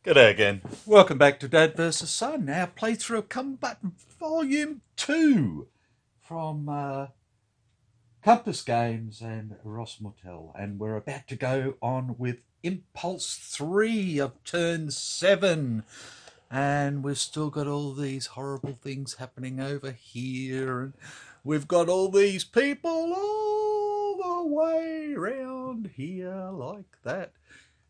G'day again. Welcome back to Dad vs Son, our playthrough of Come Button Volume 2 from Compass Games and Ross Mortel. And we're about to go on with Impulse 3 of Turn 7. And we've still got all these horrible things happening over here. And we've got all these people all the way around here like that.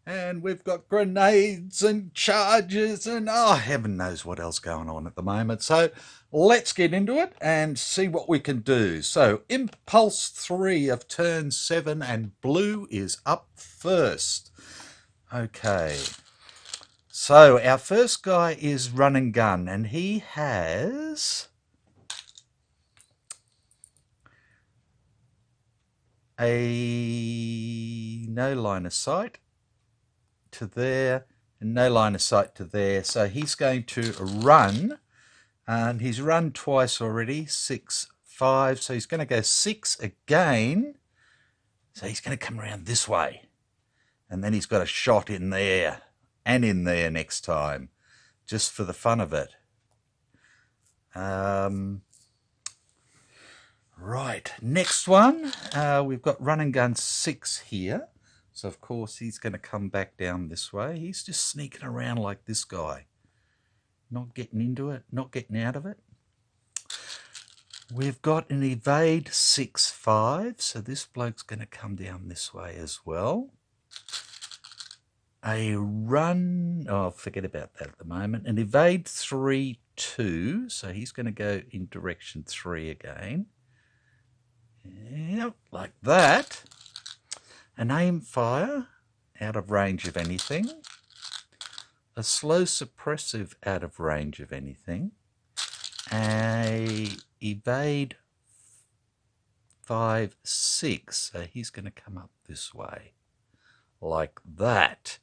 And we've got grenades and charges and heaven knows what else going on at the moment. So let's get into it and see what we can do. So Impulse 3 of Turn 7 and blue is up first. Okay. So our first guy is Run and Gun and he has a no line of sight to there and no line of sight to there, so he's going to run, and he's run twice already, 6, 5, so he's going to go 6 again, so he's going to come around this way, and then he's got a shot in there and in there next time, just for the fun of it. Right, next one, we've got Run and Gun 6 here. So, of course, he's going to come back down this way. He's just sneaking around like this guy. Not getting into it, not getting out of it. We've got an evade 6, 5. So this bloke's going to come down this way as well. A run, forget about that at the moment. An evade 3, 2. So he's going to go in direction 3 again. Yep, like that. An aim fire, out of range of anything. A slow suppressive, out of range of anything. A evade 5, 6. So he's going to come up this way, like that.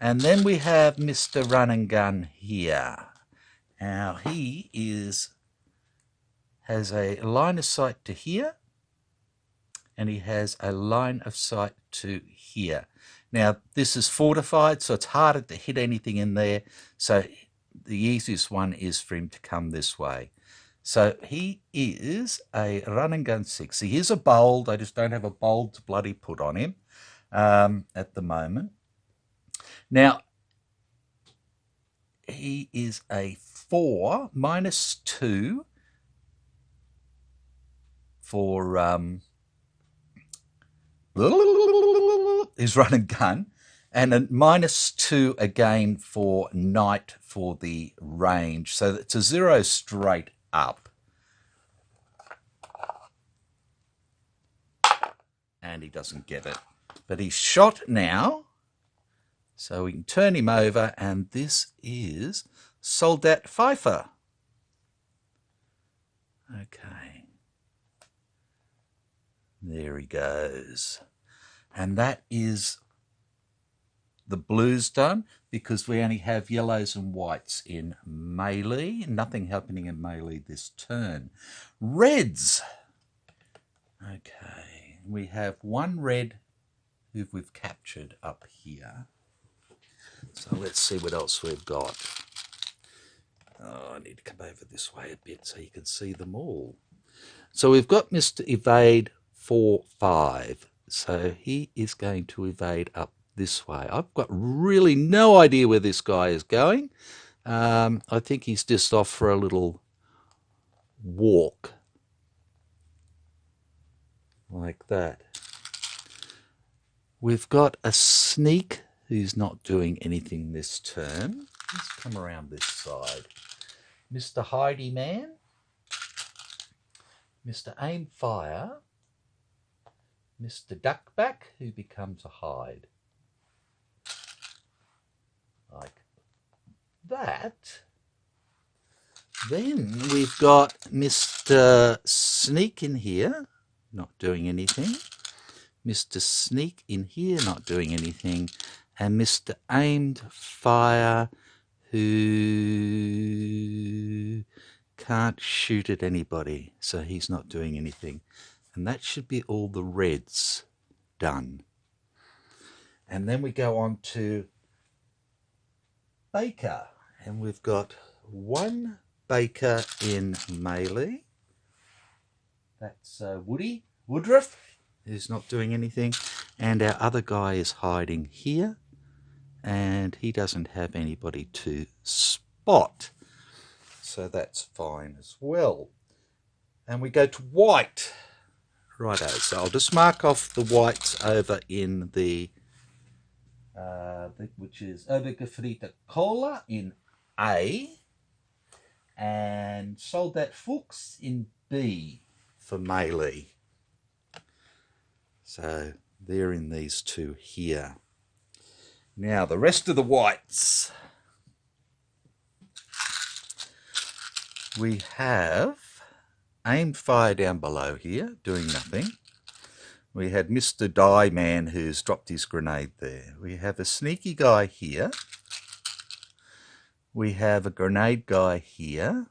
And then we have Mr. Run and Gun here. Now he has a line of sight to here. And he has a line of sight to here. Now, this is fortified, so it's harder to hit anything in there. So the easiest one is for him to come this way. So he is a Run and Gun 6. He is a bold. I just don't have a bold to bloody put on him at the moment. Now, he is a 4, -2 for... is Run and Gun, and a -2 again for night for the range. So it's a 0 straight up. And he doesn't get it. But he's shot now, so we can turn him over, and this is Soldat Pfeiffer. Okay. There he goes. And that is the blues done, because we only have yellows and whites in melee. Nothing happening in melee this turn. Reds. Okay. We have one red who we've captured up here. So let's see what else we've got. I need to come over this way a bit so you can see them all. So we've got Mr. Evade 4, 5. So he is going to evade up this way. I've got really no idea where this guy is going. I think he's just off for a little walk. Like that. We've got a sneak who's not doing anything this turn. Let's come around this side. Mr. Hidey Man. Mr. Aim Fire. Mr. Duckback, who becomes a hide. Like that. Then we've got Mr. Sneak in here, not doing anything. Mr. Sneak in here, not doing anything, and Mr. Aimed Fire, who can't shoot at anybody, so he's not doing anything. And that should be all the reds done. And then we go on to Baker, and we've got one Baker in melee. That's Woodruff, who's not doing anything, and our other guy is hiding here, and he doesn't have anybody to spot, so that's fine as well. And we go to white. Righto, so I'll just mark off the whites over in the which is Obergefrite Cola in A, and Soldat Fuchs in B for melee. So they're in these two here. Now the rest of the whites. We have Aimed Fire down below here, doing nothing. We had Mr. Die Man, who's dropped his grenade there. We have a sneaky guy here. We have a grenade guy here.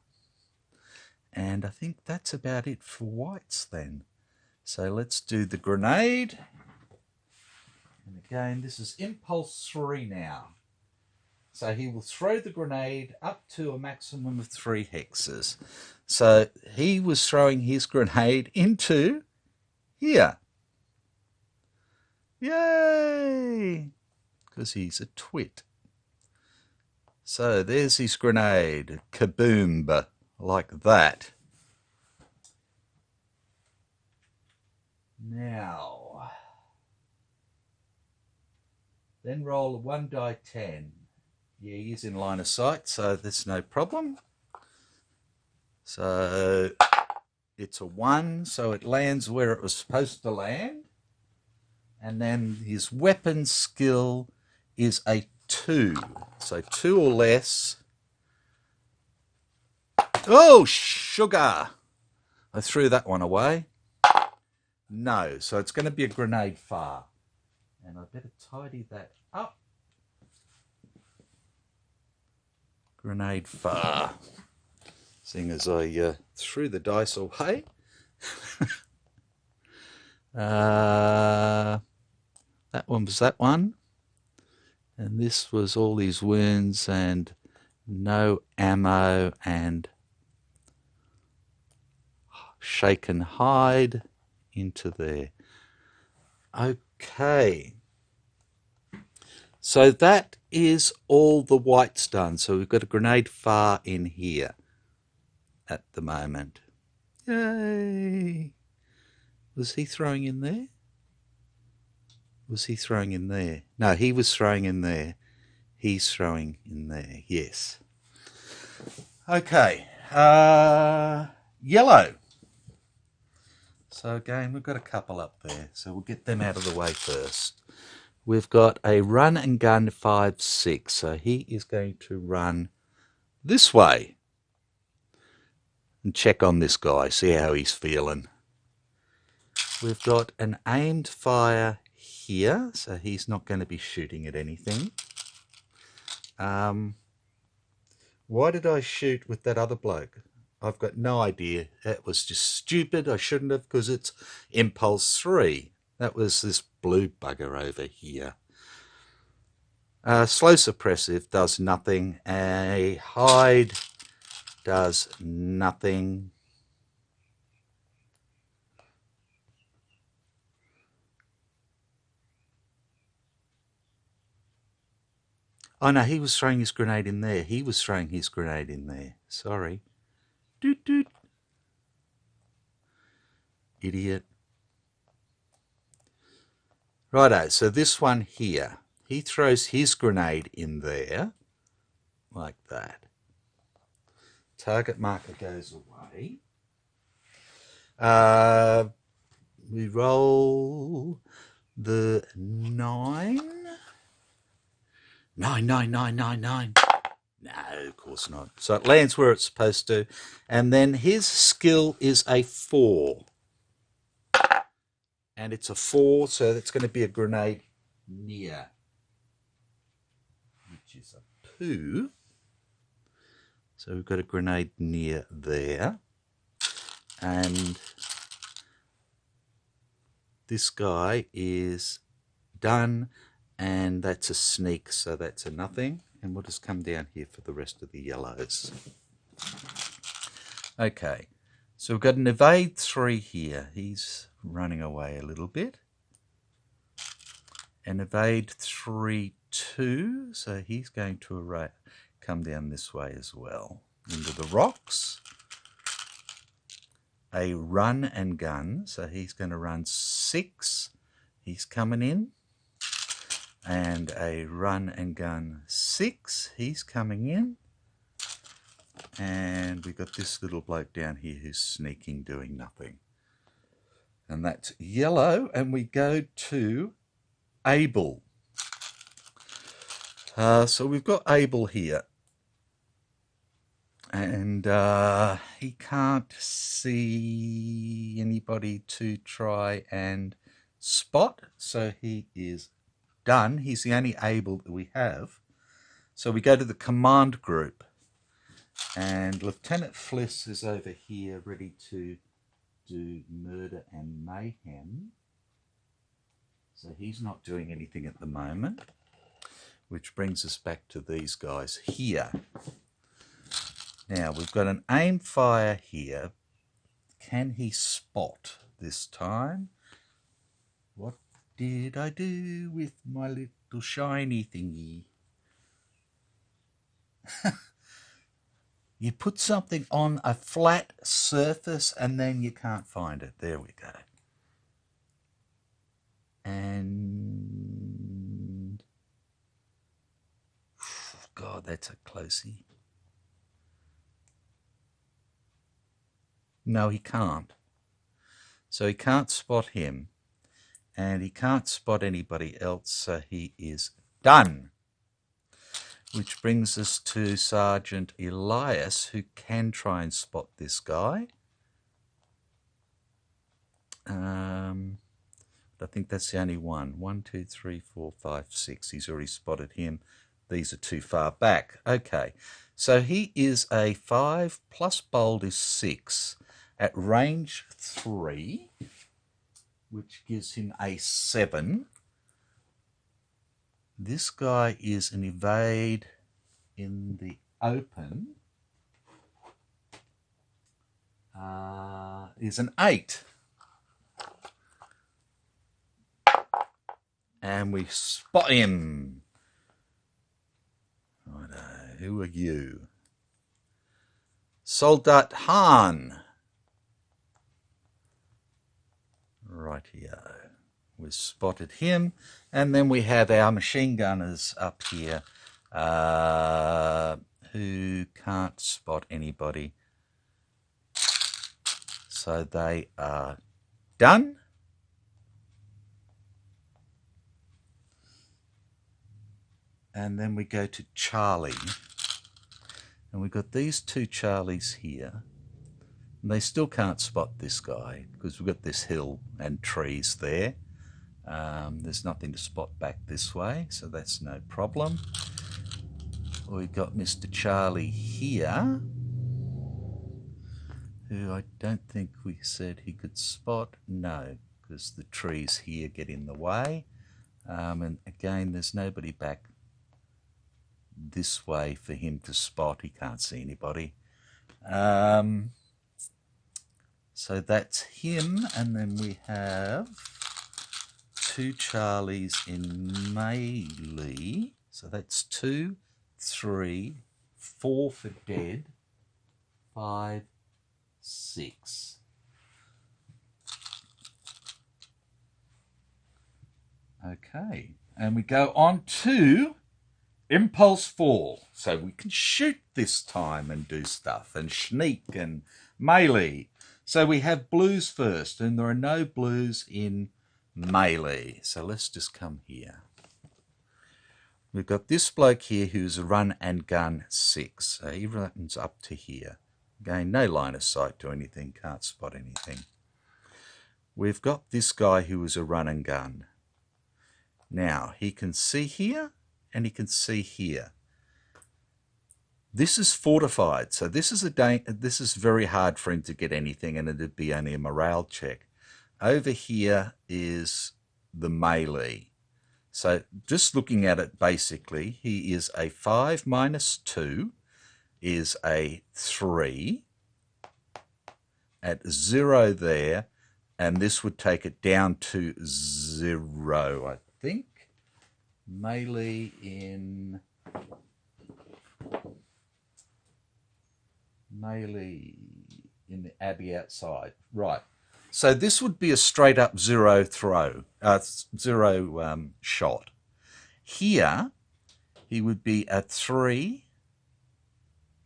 And I think that's about it for whites then. So let's do the grenade. And again, this is Impulse 3 now. So he will throw the grenade up to a maximum of 3 hexes. So he was throwing his grenade into here. Yay! Because he's a twit. So there's his grenade. Kaboom! Like that. Now, then roll a 1 die 10. Yeah, he is in line of sight, so there's no problem. So it's a 1, so it lands where it was supposed to land. And then his weapon skill is a 2. So 2 or less. Oh, sugar! I threw that one away. No, so it's going to be a grenade far. And I better tidy that up. Grenade far. Seeing as I threw the dice away. That one was that one. And this was all these wounds and no ammo and shaken hide into there. Okay. So that is all the whites done. So we've got a grenade far in here at the moment. Yay! Was he throwing in there? Was he throwing in there? No, he was throwing in there. He's throwing in there, yes. Okay, yellow. So again, we've got a couple up there, so we'll get them out of the way first. We've got a run and gun 5-6, so he is going to run this way and check on this guy, see how he's feeling. We've got an aimed fire here, so he's not going to be shooting at anything. Why did I shoot with that other bloke? I've got no idea. That was just stupid. I shouldn't have, because it's Impulse 3. That was this blue bugger over here. Slow suppressive does nothing. A hide does nothing. Oh no, he was throwing his grenade in there. He was throwing his grenade in there. Sorry. Doot doot. Idiot. Righto, so this one here, he throws his grenade in there, like that. Target marker goes away. We roll the 9. 9, 9, 9, 9, 9. No, of course not. So it lands where it's supposed to. And then his skill is a 4. and it's a 4, so that's going to be a grenade near, which is a poo. So we've got a grenade near there, and this guy is done, and that's a sneak, so that's a nothing. And we'll just come down here for the rest of the yellows. Okay, so we've got an evade 3 here. He's running away a little bit. An evade 3, 2, so he's going to come down this way as well, into the rocks. A run and gun, so he's going to run 6, he's coming in. And a run and gun 6, he's coming in. And we've got this little bloke down here who's sneaking, doing nothing. And that's yellow, and we go to Abel. So we've got Abel here. And he can't see anybody to try and spot, so he is done. He's the only Abel that we have. So we go to the command group, and Lieutenant Fliss is over here ready to do murder and mayhem. So he's not doing anything at the moment, which brings us back to these guys here. Now we've got an aim fire here. Can he spot this time? What did I do with my little shiny thingy? You put something on a flat surface and then you can't find it. There we go. And God, that's a closey. No, he can't. So he can't spot him, and he can't spot anybody else, so he is done. Which brings us to Sergeant Elias, who can try and spot this guy. I think that's the only one. 1, 2, 3, 4, 5, 6. He's already spotted him. These are too far back. Okay, so he is a 5 plus bold is 6 at range 3, which gives him a 7. This guy is an evade in the open. Is an 8. And we spot him. Righto, who are you? Soldat Hahn. Rightio. We've spotted him. And then we have our machine gunners up here who can't spot anybody. So they are done. And then we go to Charlie. And we've got these 2 Charlies here. And they still can't spot this guy because we've got this hill and trees there. There's nothing to spot back this way, so that's no problem. We've got Mr. Charlie here, who I don't think we said he could spot. No, because the trees here get in the way. And again, there's nobody back this way for him to spot. He can't see anybody. So that's him, and then we have 2 Charlies in melee. So that's 2, 3, 4 for dead, 5, 6. Okay, and we go on to Impulse 4. So we can shoot this time and do stuff, and sneak and melee. So we have blues first, and there are no blues in melee. So let's just come here. We've got this bloke here who's a run and gun 6. So he runs up to here. Again, no line of sight to anything, can't spot anything. we've got this guy who is a run and gun. Now, he can see here and he can see here. This is fortified, so this is very hard for him to get anything, and it'd be only a morale check. Over here is the melee. So just looking at it, basically, he is a 5 minus 2 is a 3 at 0 there, and this would take it down to 0, I think. Melee in the Abbey outside. Right. So this would be a straight up 0 throw, 0 shot. Here, he would be a 3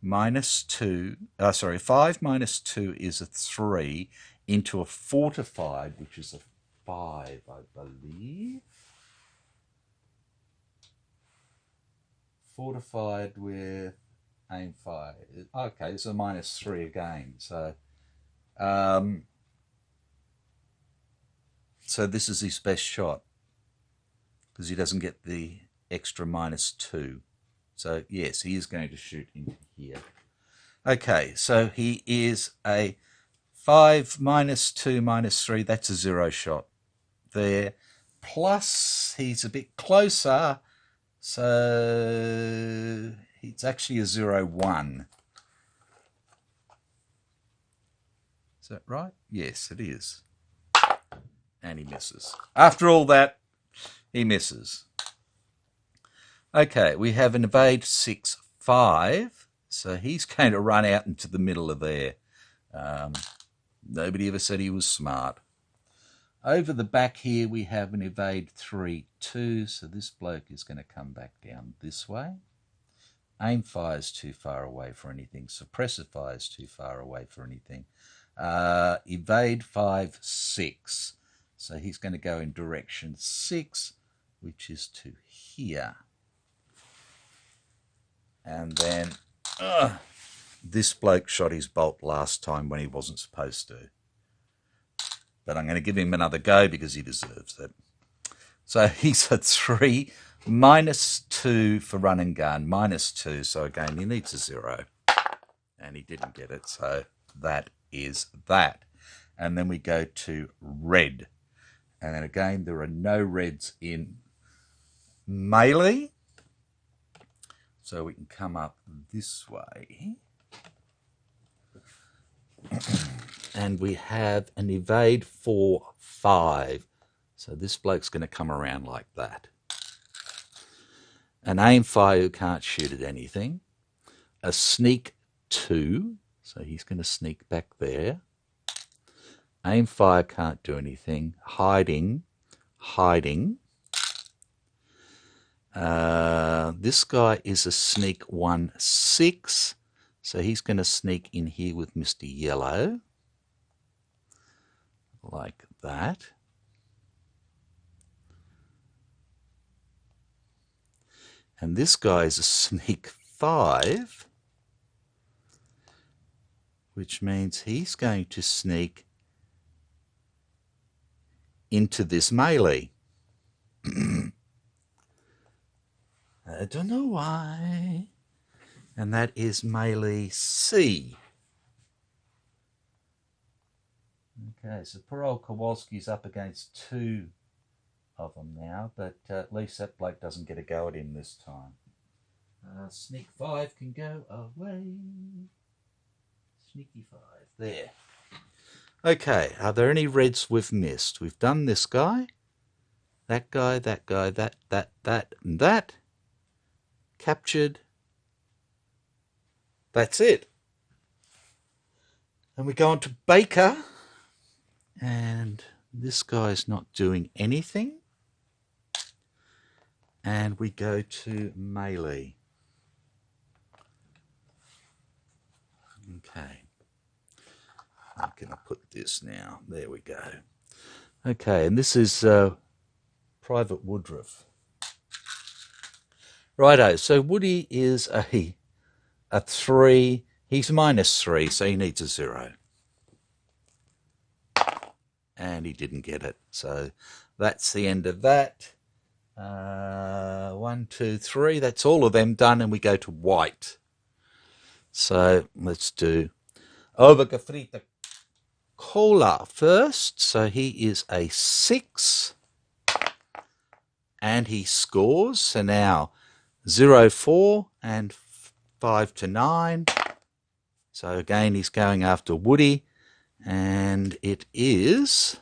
minus 2, 5 minus 2 is a 3 into a fortified, which is a 5, I believe. Fortified with aim 5. Okay, so minus 3 again. So, so this is his best shot because he doesn't get the extra minus 2. So yes, he is going to shoot into here. Okay, so he is a 5 minus 2 minus 3. That's a 0 shot there. Plus, he's a bit closer. So it's actually a 0-1. Is that right? Yes, it is. And he misses. After all that, he misses. Okay, we have an evade 6-5. So he's going to run out into the middle of there. Nobody ever said he was smart. Over the back here, we have an evade 3-2, so this bloke is going to come back down this way. Aim fire is too far away for anything. Suppressor fire is too far away for anything. Evade 5-6, so he's going to go in direction 6, which is to here. And then this bloke shot his bolt last time when he wasn't supposed to. But I'm going to give him another go because he deserves it. So he's a 3 minus 2 for run and gun, minus 2. So again, he needs a 0. And he didn't get it. So that is that. And then we go to red. And then again, there are no reds in melee. So we can come up this way. And we have an evade 4-5. So this bloke's going to come around like that. An aim fire who can't shoot at anything. A sneak 2. So he's going to sneak back there. Aim fire can't do anything. Hiding. This guy is a sneak 1-6. So he's going to sneak in here with Mr. Yellow. Like that. And this guy is a sneak 5, which means he's going to sneak into this melee. I don't know why. And that is melee C. Okay, so poor old Kowalski's up against 2 of them now, but at least that bloke doesn't get a go at him this time. Sneak 5 can go away. Sneaky 5. There. Okay, are there any reds we've missed? We've done this guy, that guy, that guy, that, and that. Captured. That's it. And we go on to Baker. And this guy's not doing anything. And we go to melee. Okay. I'm going to put this now. There we go. Okay, and this is Private Woodruff. Righto, so Woody is a 3. He's minus 3, so he needs a 0. and he didn't get it. So that's the end of that. 1, 2, 3. That's all of them done, and we go to white. So let's do Ova Gafrita Cola first. So he is a 6, and he scores. So now 0, 4 and 5 to 9. So again, he's going after Woody, and it is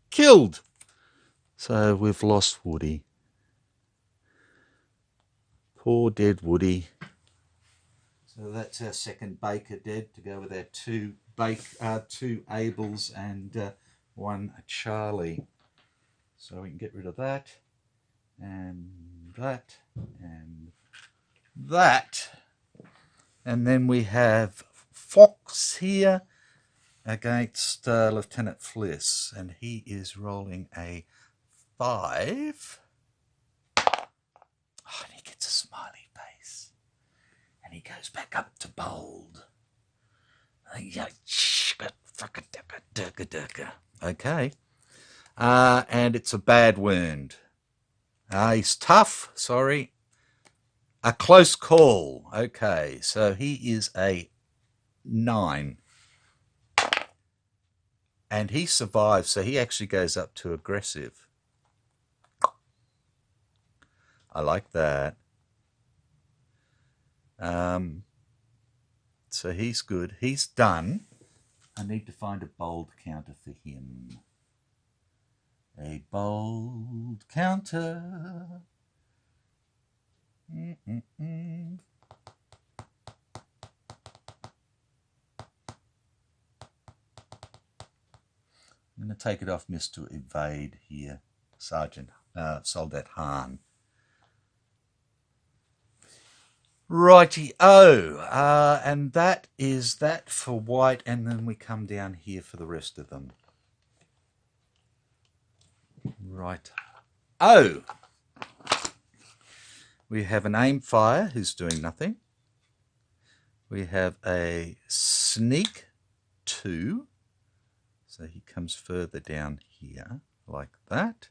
killed. So we've lost Woody. Poor dead Woody. So that's our second Baker dead, to go with our two Abels and one Charlie. So we can get rid of that and that and that. And then we have Fox here against Lieutenant Fliss, and he is rolling a 5. Oh, and he gets a smiley face. And he goes back up to bold. Okay. And it's a bad wound. He's tough, sorry. A close call. Okay, so he is a 9. And he survives, so he actually goes up to aggressive. I like that. So he's good. He's done. I need to find a bold counter for him. A bold counter. I'm going to take it off Mr. Evade here, Soldat Hahn. Righty-o, and that is that for white, and then we come down here for the rest of them. Right-o. We have an aim fire who's doing nothing. We have a sneak 2. So he comes further down here, like that.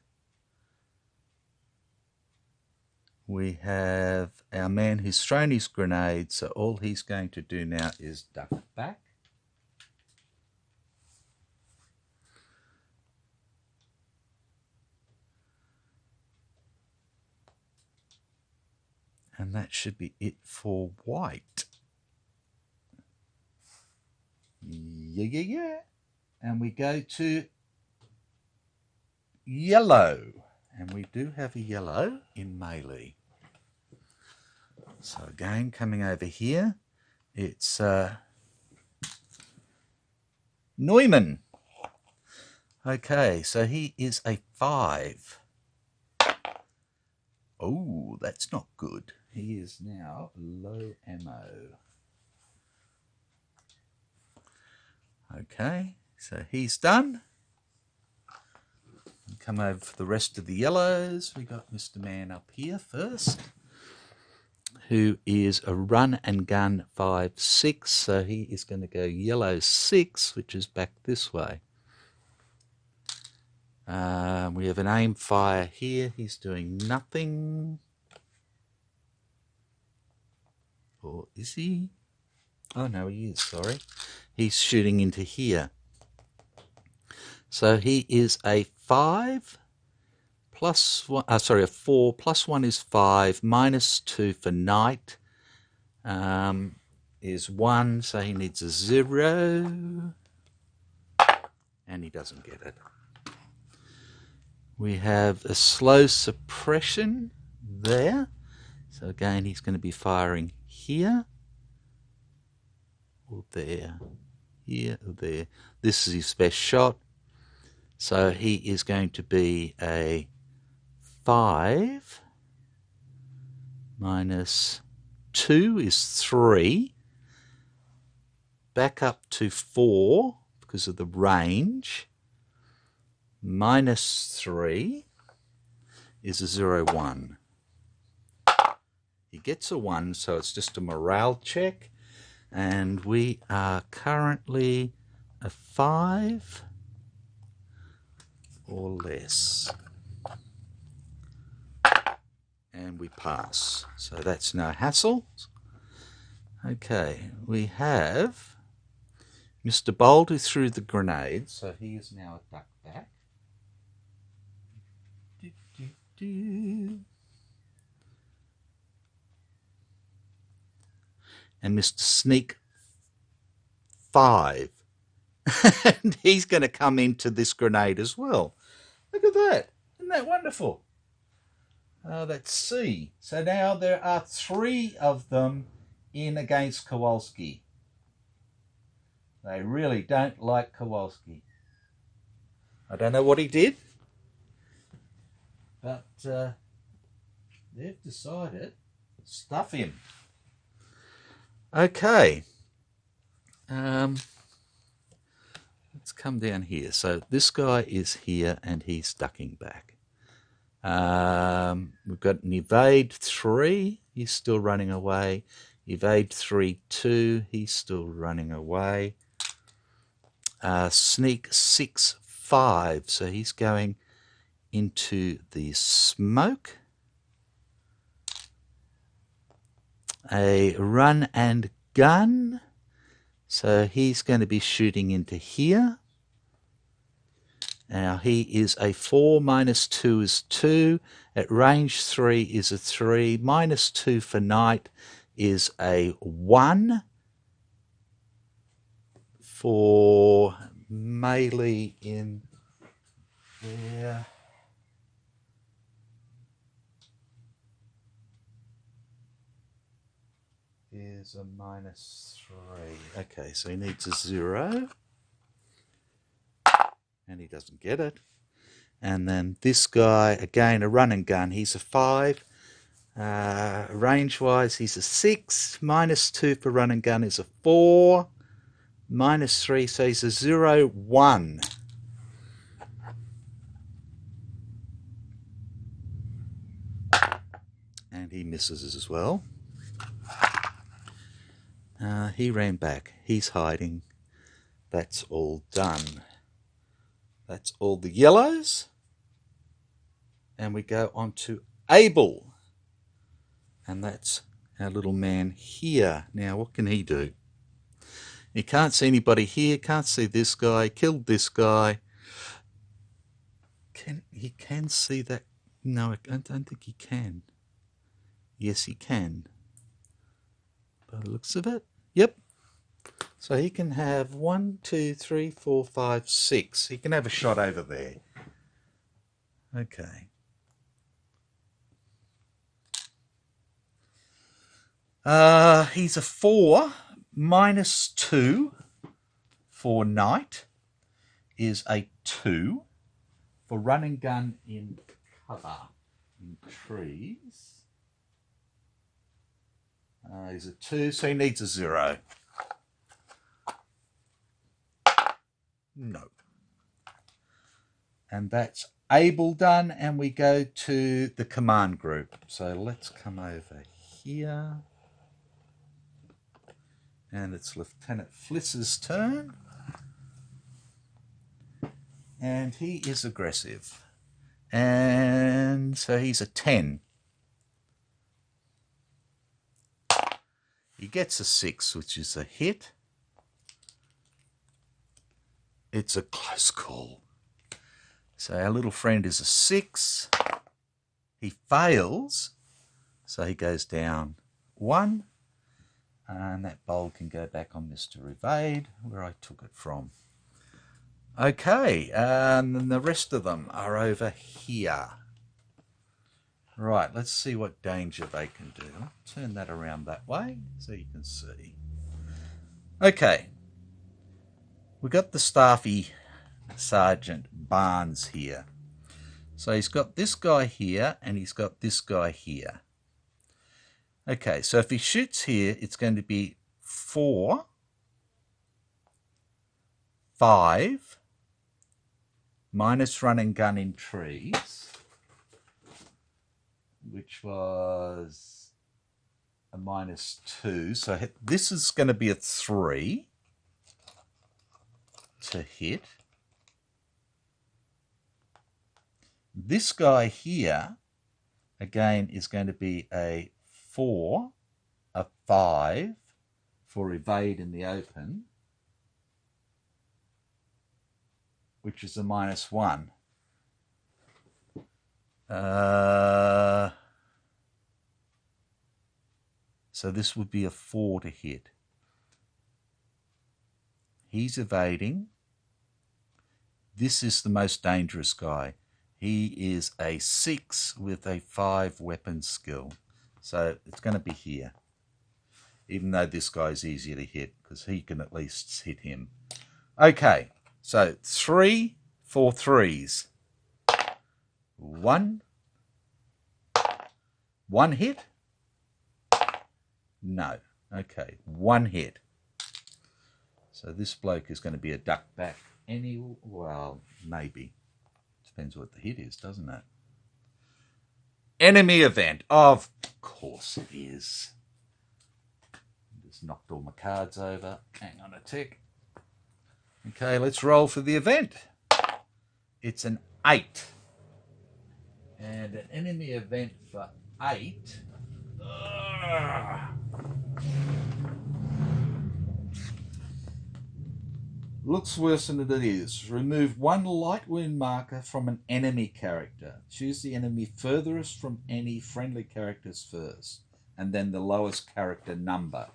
We have our man who's thrown his grenade, so all he's going to do now is duck back. And that should be it for white. Yeah. And we go to yellow. And we do have a yellow in melee. So again, coming over here, it's Neumann. Okay, so he is a 5. Oh, that's not good. He is now low ammo. Okay, so he's done. Come over for the rest of the yellows. We got Mr. Man up here first, who is a run and gun 5-6. So he is going to go yellow 6, which is back this way. We have an aim fire here. He's doing nothing. Or is he? Oh, no, he is, sorry. He's shooting into here. So he is a 5 plus 1, a 4 plus 1 is 5, minus 2 for night is 1, so he needs a 0, and he doesn't get it. We have a slow suppression there, so again he's going to be firing here or there, here or there. This is his best shot. So he is going to be a 5 minus 2 is 3. Back up to 4 because of the range. Minus 3 is a 0-1. He gets a 1, so it's just a morale check. And we are currently a 5 or less. And we pass. So that's no hassle. Okay, we have Mr. Bold who threw the grenade, so he is now a duck back. And Mr. Sneak 5. And he's going to come into this grenade as well. Look at that. Isn't that wonderful? That's C. So now there are 3 of them in against Kowalski. They really don't like Kowalski. I don't know what he did, but they've decided stuff him. Okay. Let's come down here. So this guy is here and he's ducking back. We've got an evade 3. He's still running away. Evade 3, 2. He's still running away. Sneak 6, 5. So he's going into the smoke. A run and gun. So he's going to be shooting into here. Now he is a 4, minus 2 is 2. At range 3 is a 3. Minus 2 for night is a 1. For melee in there. Is a minus 3. Okay, so he needs a 0. And he doesn't get it. And then this guy, again, a run and gun. He's a 5. Range-wise, he's a 6. Minus 2 for run and gun is a 4. Minus 3, so he's a 0, 1. And he misses as well. He ran back. He's hiding. That's all done. That's all the yellows. And we go on to Abel. And that's our little man here. Now, what can he do? He can't see anybody here. Can't see this guy. Killed this guy. He can see that? No, I don't think he can. Yes, he can. By the looks of it. Yep. So he can have 1, 2, 3, 4, 5, 6. He can have a shot over there. Okay. He's a 4. Minus 2 for night is a 2. For run and gun in cover in trees. He's a 2, so he needs a 0. No. And that's Abel done, and we go to the command group. So let's come over here. And it's Lieutenant Fliss's turn. And he is aggressive. And so he's a 10. He gets a 6, which is a hit. It's a close call. So our little friend is a 6. He fails. So he goes down 1. And that bowl can go back on Mr. Evade, where I took it from. Okay, and then the rest of them are over here. Right, let's see what danger they can do. Turn that around that way so you can see. Okay, we got the staffy Sergeant Barnes here. So he's got this guy here and he's got this guy here. Okay, so if he shoots here, it's going to be 4, 5, minus run and gun in trees, which was a minus 2. So this is going to be a 3 to hit. This guy here, again, is going to be a 4, a 5 for evade in the open, which is a -1. So this would be a 4 to hit. He's evading. This is the most dangerous guy. He is a 6 with a 5 weapon skill. So it's going to be here. Even though this guy's easier to hit, because he can at least hit him. Okay, so 3 for 3s. 1 hit? No. Okay, 1 hit. So this bloke is going to be a duck back. Well, maybe. Depends what the hit is, doesn't it? Enemy event. Of course it is. Just knocked all my cards over. Hang on a tick. Okay, let's roll for the event. It's an 8. And an enemy event for 8. Looks worse than it is. Remove 1 light wound marker from an enemy character. Choose the enemy furthest from any friendly characters first, and then the lowest character number.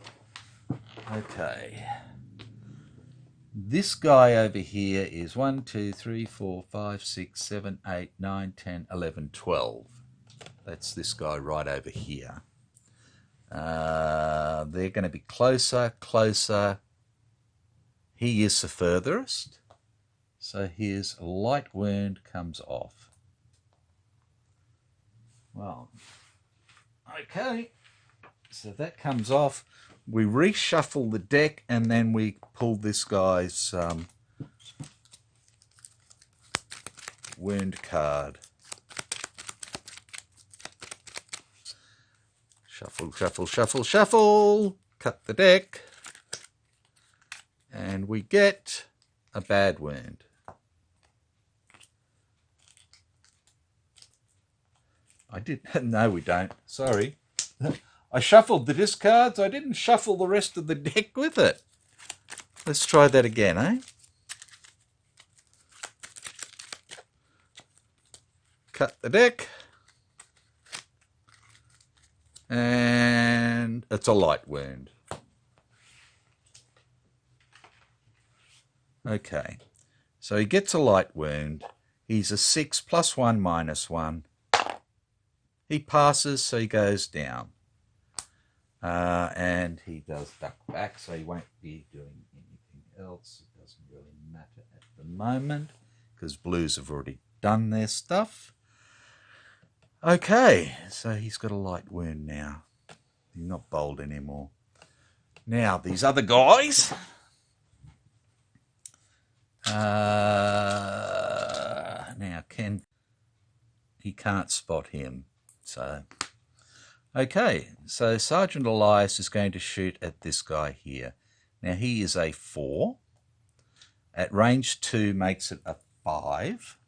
Okay. This guy over here is 1, 2, 3, 4, 5, 6, 7, 8, 9, 10, 11, 12. That's this guy right over here. They're going to be closer, closer. He is the furthest, so his light wound comes off. Well, okay, so that comes off. We reshuffle the deck, and then we pull this guy's wound card. Shuffle, shuffle, shuffle, shuffle. Cut the deck. And we get a bad wound. No, we don't. Sorry. I shuffled the discards. I didn't shuffle the rest of the deck with it. Let's try that again, eh? Cut the deck. And it's a light wound. Okay, so he gets a light wound. He's a 6 + 1 - 1. He passes, so he goes down. And he does duck back, so he won't be doing anything else. It doesn't really matter at the moment, because blues have already done their stuff. Okay, so he's got a light wound now. He's not bold anymore. Now, these other guys... now he can't spot him, so okay, so Sergeant Elias is going to shoot at this guy here. Now he is a 4 at range 2, makes it a 5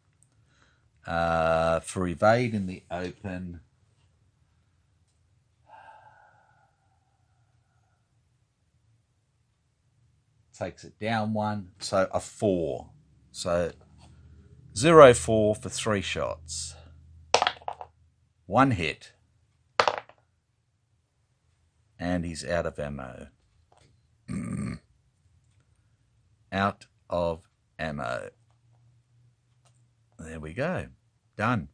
for evade in the open. Takes it down 1, so a 4. So 0, 4 for 3 shots. 1 hit. And he's out of ammo. Out of ammo. There we go. Done.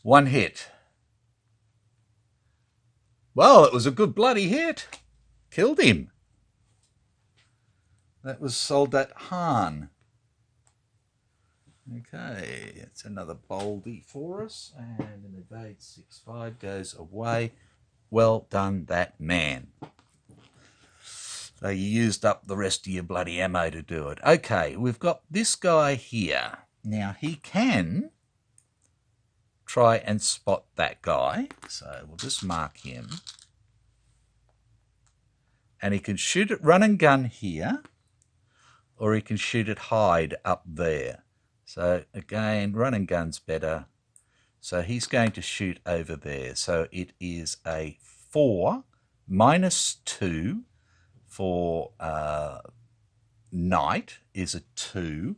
1 hit. Well, it was a good bloody hit. Killed him. That was Soldat Hahn. Okay, it's another boldy for us. And an evade 6-5 goes away. Well done, that man. So you used up the rest of your bloody ammo to do it. Okay, we've got this guy here. Now, he can try and spot that guy. So we'll just mark him. And he can shoot it run and gun here. Or he can shoot it hide up there. So again, run and gun's better. So he's going to shoot over there. So it is a 4 minus 2 for night is a 2.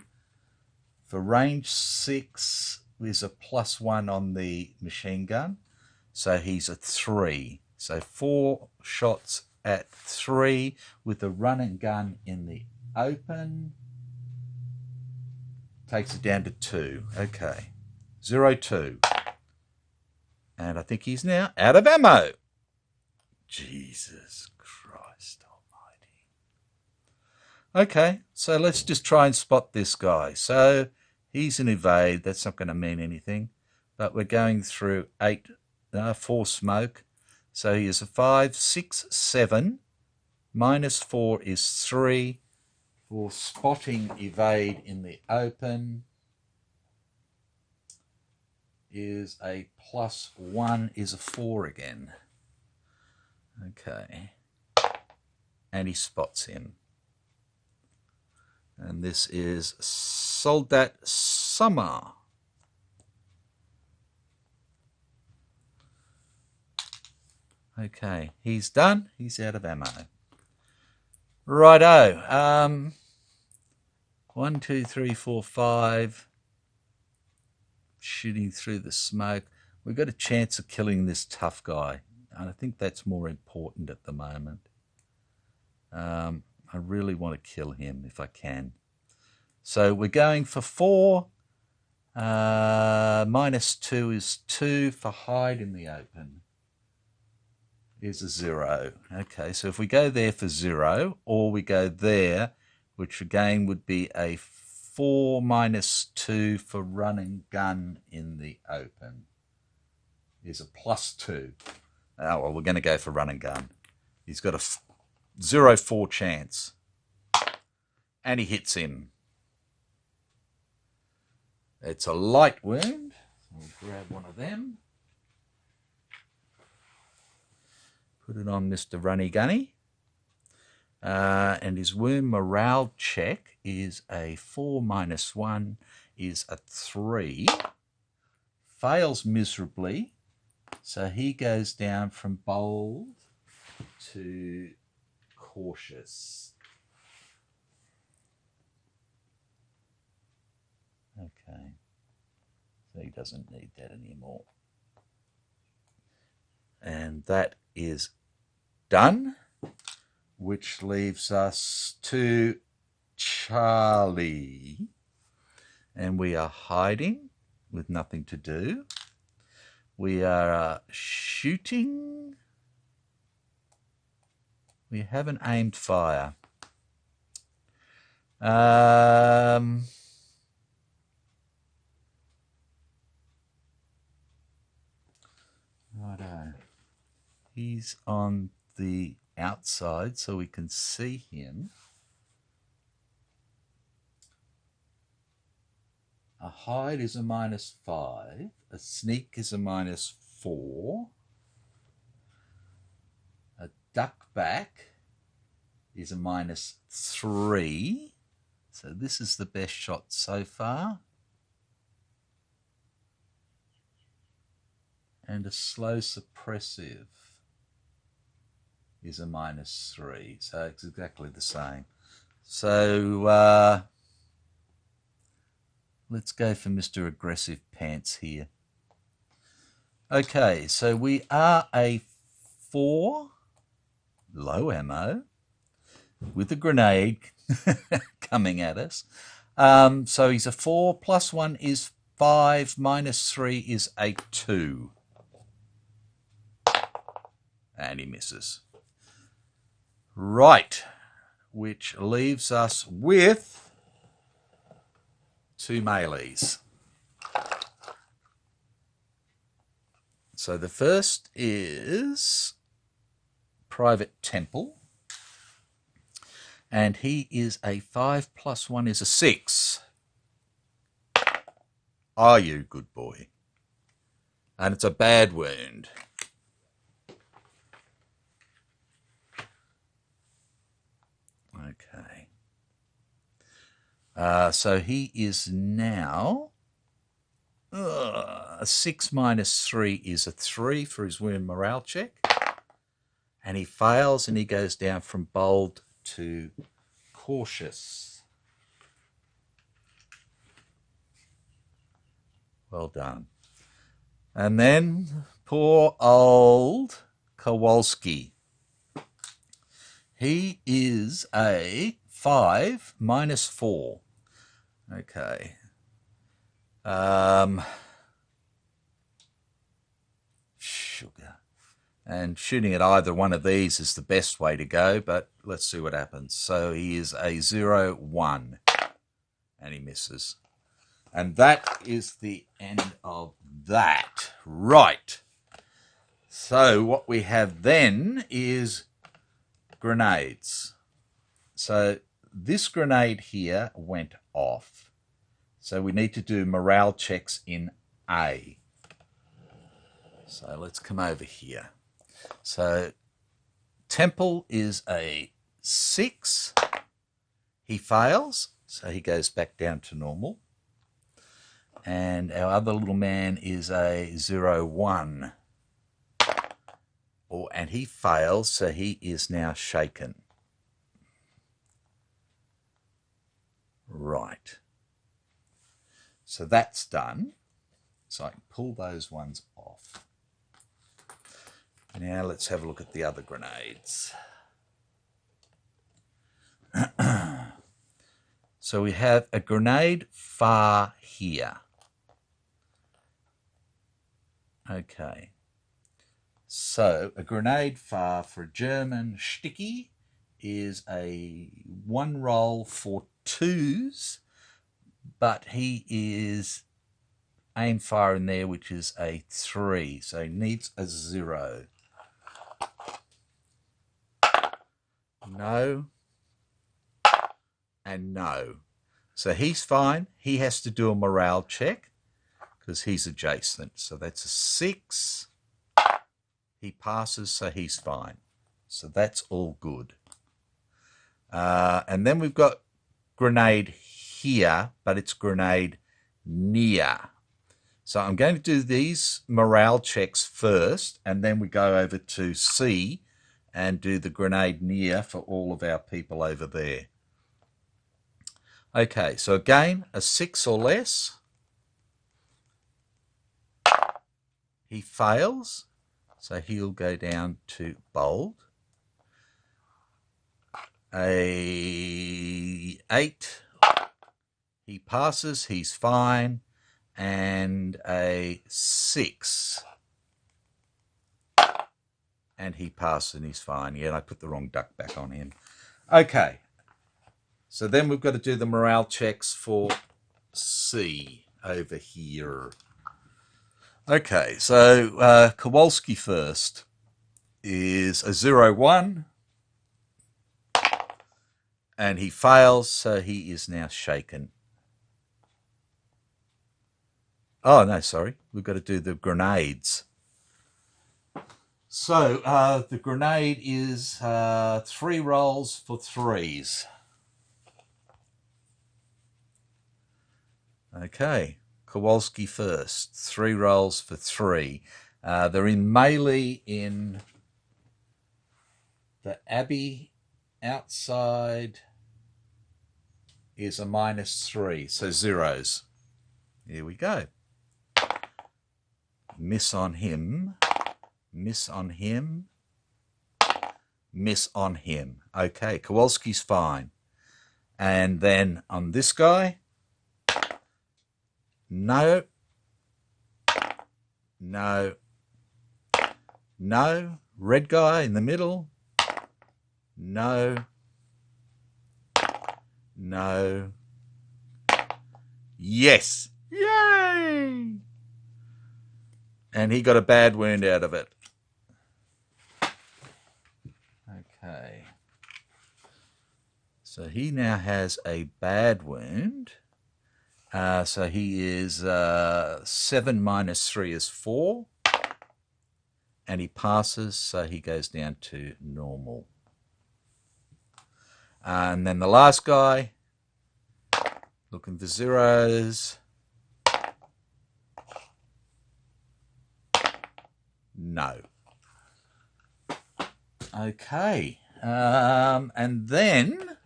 For range 6 is a +1 on the machine gun. So he's a 3. So 4 shots at 3 with the run and gun in the open. Takes it down to 2. Okay. 0-2. And I think he's now out of ammo. Jesus Christ almighty. Okay, so let's just try and spot this guy. So he's an evade. That's not going to mean anything. But we're going through 4 smoke. So he is a 5, 6, 7. Minus 4 is 3. For spotting evade in the open is a +1 is a 4 again. Okay. And he spots him. And this is Soldat Summer. Okay, he's done. He's out of ammo. Righto. 1, 2, 3, 4, 5. Shooting through the smoke. We've got a chance of killing this tough guy. And I think that's more important at the moment. I really want to kill him if I can. So we're going for 4. Minus 2 is 2 for hide in the open. Is a 0. Okay, so if we go there for 0, or we go there, which again would be a 4 minus 2 for run and gun in the open, is a +2. Oh, well, we're going to go for run and gun. He's got a 0-4 chance. And he hits him. It's a light wound. We'll grab one of them. Put it on Mr. Runny Gunny. And his wound morale check is a 4 minus 1 is a 3. Fails miserably. So he goes down from bold to cautious. Okay. So he doesn't need that anymore. And that is done, which leaves us to Charlie. And we are hiding with nothing to do. We are shooting. We haven't aimed fire. Righto. He's on the outside so we can see him. A hide is a -5. A sneak is a -4. A duck back is a -3. So this is the best shot so far. And a slow suppressive is a -3. So it's exactly the same. So let's go for Mr. Aggressive Pants here. Okay, so we are a 4, low ammo, with a grenade coming at us. So he's a 4, +1 is 5, -3 is a 2. And he misses. Right, which leaves us with 2 melees. So the first is Private Temple. And he is a 5 +1 is a 6. Are you good boy? And it's a bad wound. Okay. So he is now... a 6 minus 3 is a 3 for his wound morale check. And he fails, and he goes down from bold to cautious. Well done. And then poor old Kowalski. He is a 5 minus 4. Okay. Sugar. And shooting at either one of these is the best way to go, but let's see what happens. So he is a 0, 1, and he misses. And that is the end of that. Right. So what we have then is grenades. So this grenade here went off. So we need to do morale checks in A. So let's come over here. So Temple is a 6. He fails, so he goes back down to normal. And our other little man is a 0, 1. And he fails, so he is now shaken. Right. So that's done. So I can pull those ones off. Now let's have a look at the other grenades. So we have a grenade far here. Okay. So a grenade far for a German Sticky is a 1 roll for 2s, but he is aim fire in there, which is a 3, so he needs a 0. No. And no. So he's fine. He has to do a morale check because he's adjacent. So that's a 6. He passes, so he's fine. So that's all good. And then we've got grenade here, but it's grenade near. So I'm going to do these morale checks first, and then we go over to C and do the grenade near for all of our people over there. Okay, so again, a 6 or less. He fails, so he'll go down to bold. A 8. He passes, he's fine. And a 6. And he passed and he's fine. Yeah, I put the wrong duck back on him. Okay. So then we've got to do the morale checks for C over here. Okay, so Kowalski first is a 0, 1. And he fails, so he is now shaken. Oh, no, sorry. We've got to do the grenades. So the grenade is 3 rolls for 3s. Okay, Kowalski first. 3 rolls for 3. They're in melee in the Abbey. Outside is a -3, so zeros. Here we go. Miss on him, miss on him, miss on him. Okay, Kowalski's fine. And then on this guy, no, no, no. Red guy in the middle, no, no, yes, yay! And he got a bad wound out of it. Okay. So he now has a bad wound. So he is 7 minus 3 is 4. And he passes, so he goes down to normal. And then the last guy, Looking for zeros. No. Okay. And then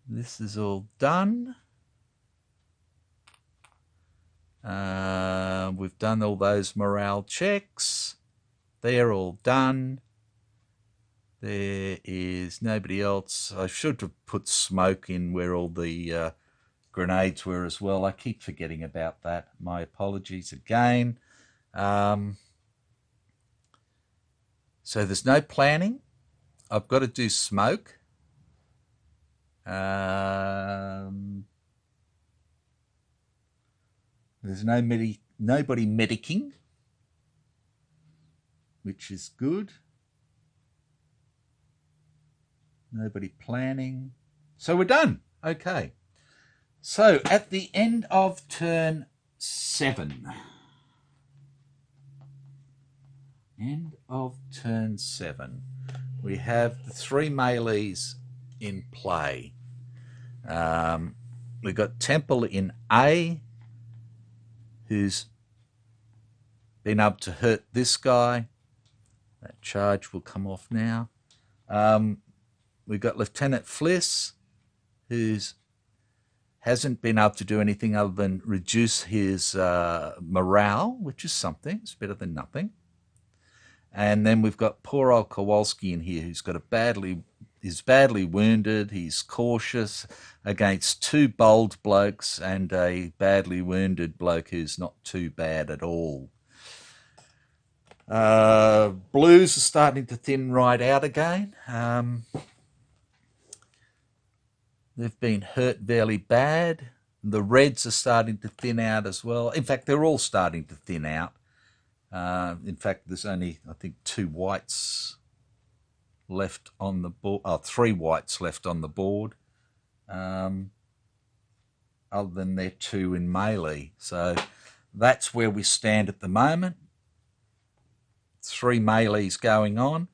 this is all done. We've done all those morale checks. They're all done. There is nobody else. I should have put smoke in where all the grenades were as well. I keep forgetting about that. My apologies again. So there's no planning. I've got to do smoke. There's nobody medicing, which is good. Nobody planning. So we're done. Okay. So at the end of turn 7. We have the 3 melees in play. We've got Temple in A, who's been able to hurt this guy. That charge will come off now. We've got Lieutenant Fliss, who's hasn't been able to do anything other than reduce his morale, which is something. It's better than nothing. And then we've got poor old Kowalski in here, who's got is badly wounded. He's cautious against 2 bold blokes and a badly wounded bloke who's not too bad at all. Blues are starting to thin right out again. They've been hurt fairly bad. The Reds are starting to thin out as well. In fact, they're all starting to thin out. In fact, there's only, I think, 2 whites left on the board. 3 whites left on the board. Other than their 2 in melee. So that's where we stand at the moment. 3 melees going on.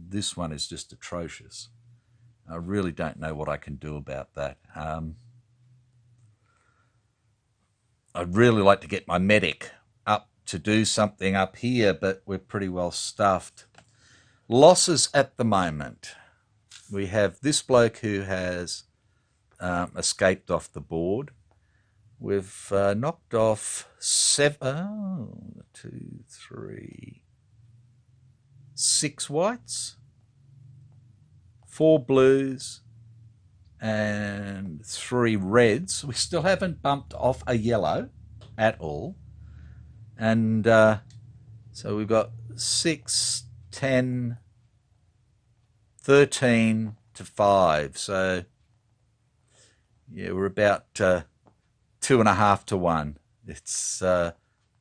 This one is just atrocious. I really don't know what I can do about that. I'd really like to get my medic up to do something up here, but we're pretty well stuffed. Losses at the moment. We have this bloke who has escaped off the board. We've knocked off 6 whites, 4 blues, and 3 reds. We still haven't bumped off a yellow at all. And so we've got 6, 10, 13 to 5. So, yeah, we're about 2.5 to 1. It's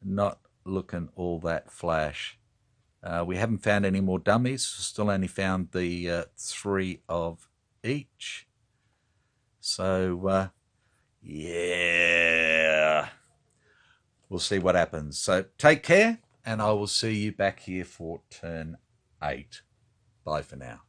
not looking all that flash. We haven't found any more dummies. Still only found the 3 of each. So, yeah, we'll see what happens. So take care, and I will see you back here for turn 8. Bye for now.